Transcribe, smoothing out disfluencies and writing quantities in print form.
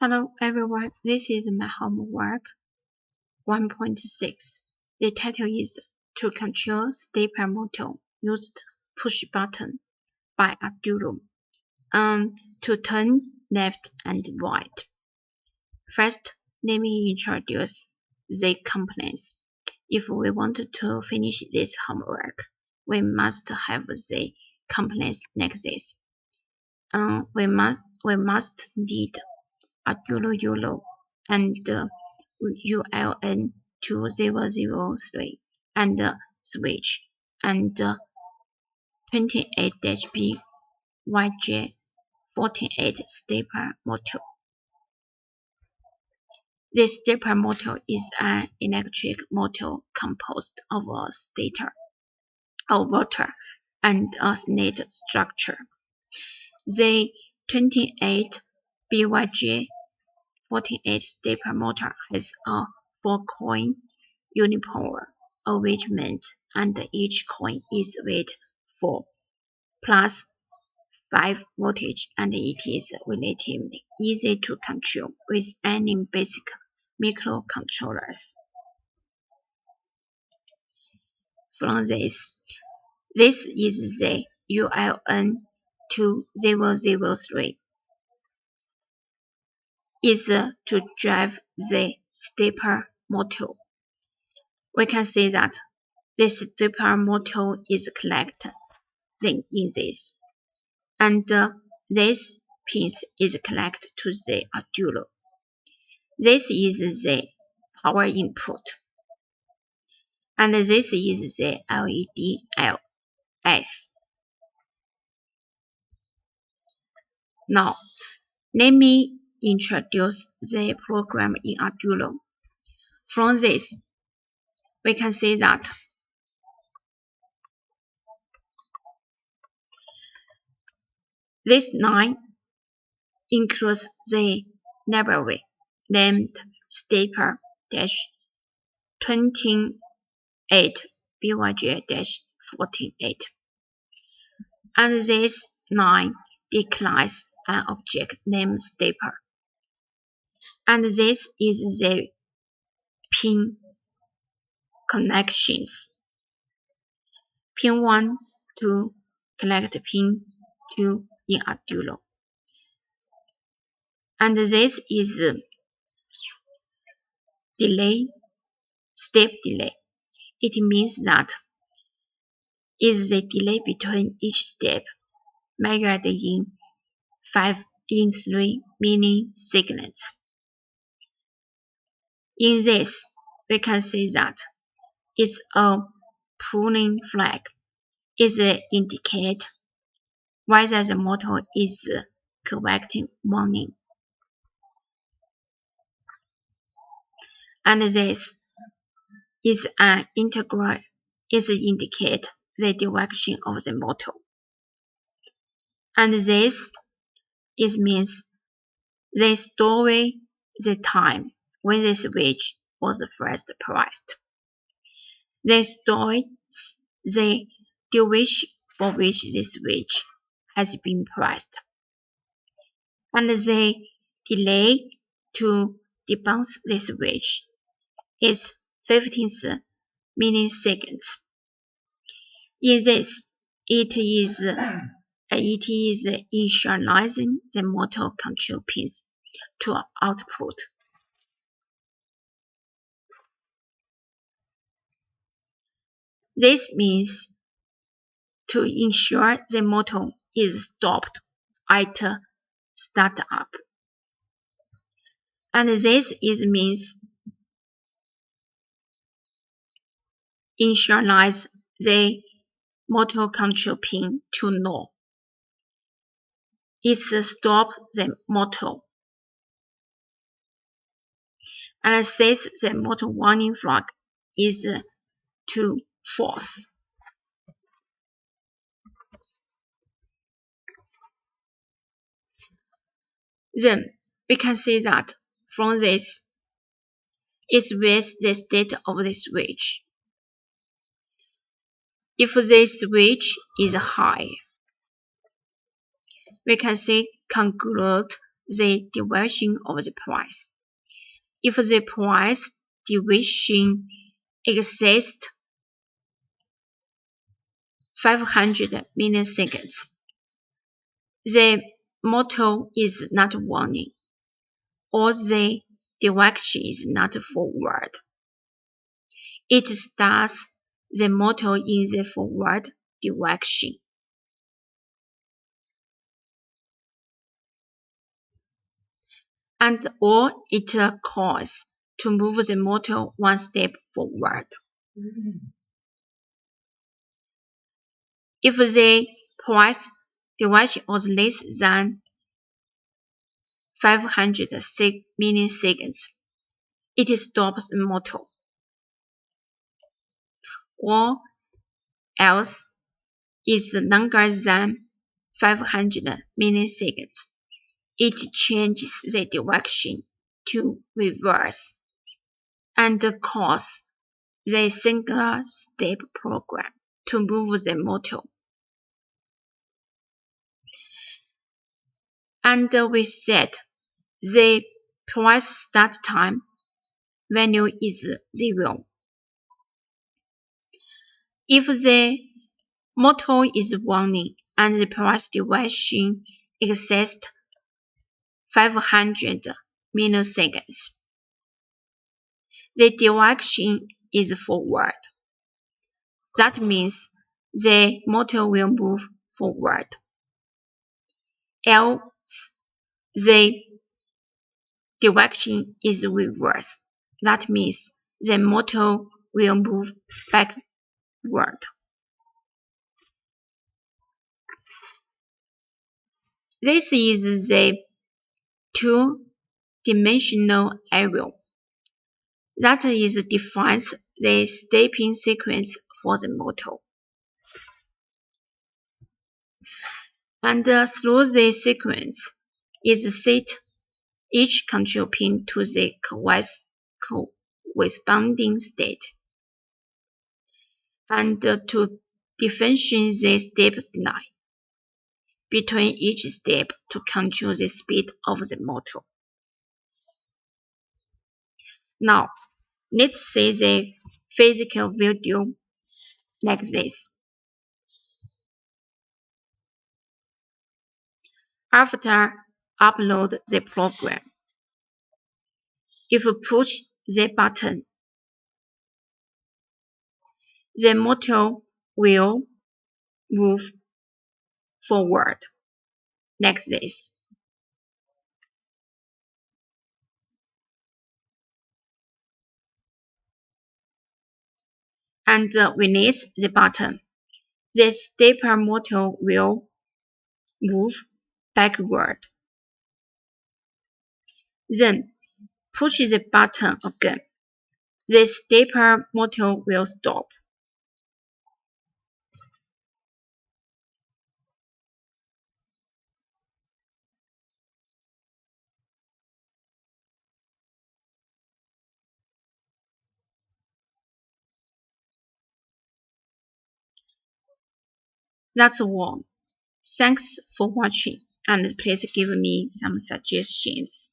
Hello everyone, this is my homework 1.6. The title is To Control Stepper Motor Used Pushbutton by Arduino. To turn left and right. First, let me introduce the components. If we want to finish this homework, we must have the components like this. We must need Arduino Uno and Hw1.6-To and switch and 28-B YJ48 stepper motor. This stepper motor is an electric motor composed of a stator, a rotor, and a sled structure. The 28-B YJ48 stepper motor has a 4-coin unipolar arrangement, and each coin is rated for plus 5 voltage, and it is relatively easy to control with any basic microcontrollers. From this is the Hw1.6-To is to drive the stepper motor. We can see that this stepper motor is connected in this, and this piece is connected to the Arduino. This is the power input, and this is the LED LS. Now, let me introduce the program in Arduino. From this, we can see that this line includes the library named stepper-28BYJ-48, and this line declares an object named stepper, and this is the pin connections. Pin 1 to connect pin 2 in Arduino, and this is delay, step delay. It means that is the delay between each step measured in 3 milliseconds. In this, we can see that it's a pulling flag. It indicates whether the motor is correcting warning. And this is an integral. It indicates the direction of the motor. And this means they store the time when the switch was first pressed. They store the duration for which the switch has been pressed, and the delay to debounce the switch is 15 milliseconds. In this, it is initializing the motor control pins to output. This means to ensure the motor is stopped at startup, and this means initialize the motor control pin to no. It stops the motor, and says the motor warning flag is to false. Then we can see that from this is with the state of the switch. If the switch is high, we can see conclude the division of the price. If the price division exceeds 500 milliseconds, the motor is not running, or the direction is not forward. It starts the motor in the forward direction. And or it calls to move the motor one step forward. If the price division is less than 500 milliseconds, it stops the motor. Or else is longer than 500 milliseconds, it changes the direction to reverse and calls the single-step program to move the motor. And we set the price start time value is 0. If the motor is running and the price division exceeds 500 milliseconds, the direction is forward. That means the motor will move forward. Else, the direction is reverse. That means the motor will move backward. This is the two-dimensional array that defines the stepping sequence for the motor. And through the sequence is set each control pin to the corresponding state, and to define the step line between each step to control the speed of the motor. Now, let's see the physical video like this. After upload the program, if you push the button, the motor will move forward like this. And release the button, the stepper motor will move backward. Then push the button again. The stepper motor will stop. That's all. Thanks for watching, and please give me some suggestions.